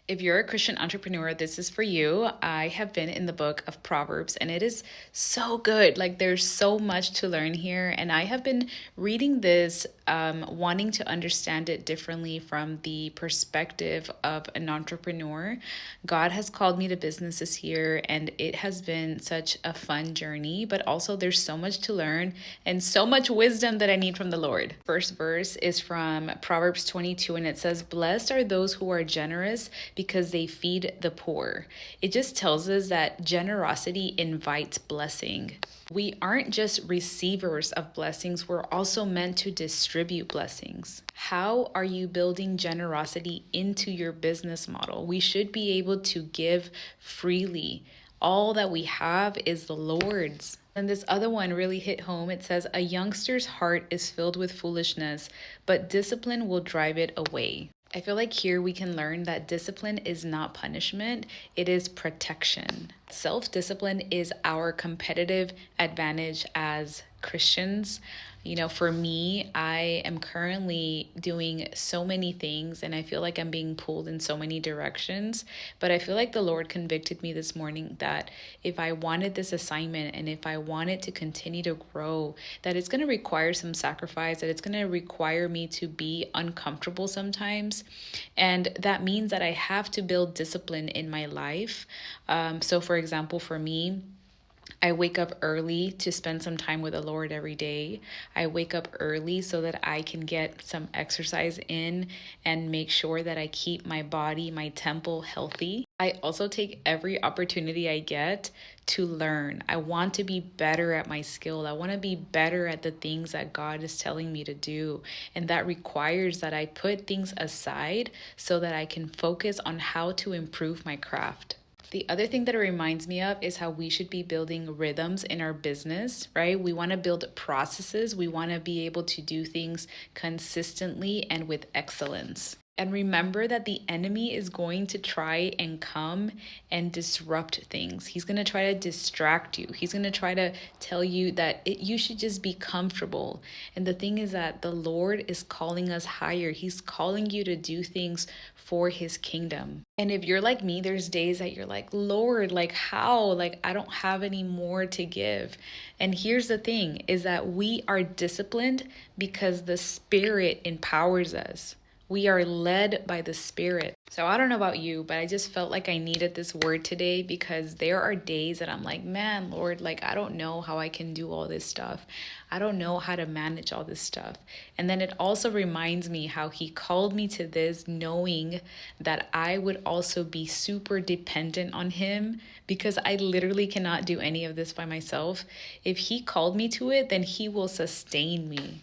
If you're a Christian entrepreneur, this is for you. I have been in the book of Proverbs and it is so good. Like, there's so much to learn here. And I have been reading this, wanting to understand it differently from the perspective of an entrepreneur. God has called me to business this year and it has been such a fun journey, but also there's so much to learn and so much wisdom that I need from the Lord. First verse is from Proverbs 22 and it says, "Blessed are those who are generous because they feed the poor." It just tells us that generosity invites blessing. We aren't just receivers of blessings, we're also meant to distribute blessings. How are you building generosity into your business model? We should be able to give freely. All that we have is the Lord's. And this other one really hit home. It says, "A youngster's heart is filled with foolishness, but discipline will drive it away." I feel like here we can learn that discipline is not punishment, it is protection. Self-discipline is our competitive advantage as Christians. For me, I am currently doing so many things and I feel like I'm being pulled in so many directions. But I feel like the Lord convicted me this morning that if I wanted this assignment and if I wanted to continue to grow, that it's going to require some sacrifice, that it's going to require me to be uncomfortable sometimes. And that means that I have to build discipline in my life. So, for example, for me, I wake up early to spend some time with the Lord every day. I wake up early so that I can get some exercise in and make sure that I keep my body, my temple healthy. I also take every opportunity I get to learn. I want to be better at my skill. I want to be better at the things that God is telling me to do. And that requires that I put things aside so that I can focus on how to improve my craft. The other thing that it reminds me of is how we should be building rhythms in our business, right? We want to build processes. We want to be able to do things consistently and with excellence. And remember that the enemy is going to try and come and disrupt things. He's going to try to distract you. He's going to try to tell you that you should just be comfortable. And the thing is that the Lord is calling us higher. He's calling you to do things for his kingdom. And if you're like me, there's days that you're like, "Lord, like how? Like I don't have any more to give." And here's the thing is that we are disciplined because the Spirit empowers us. We are led by the Spirit. So I don't know about you, but I just felt like I needed this word today because there are days that I'm like, "Man, Lord, like I don't know how I can do all this stuff. I don't know how to manage all this stuff." And then it also reminds me how he called me to this knowing that I would also be super dependent on him because I literally cannot do any of this by myself. If he called me to it, then he will sustain me.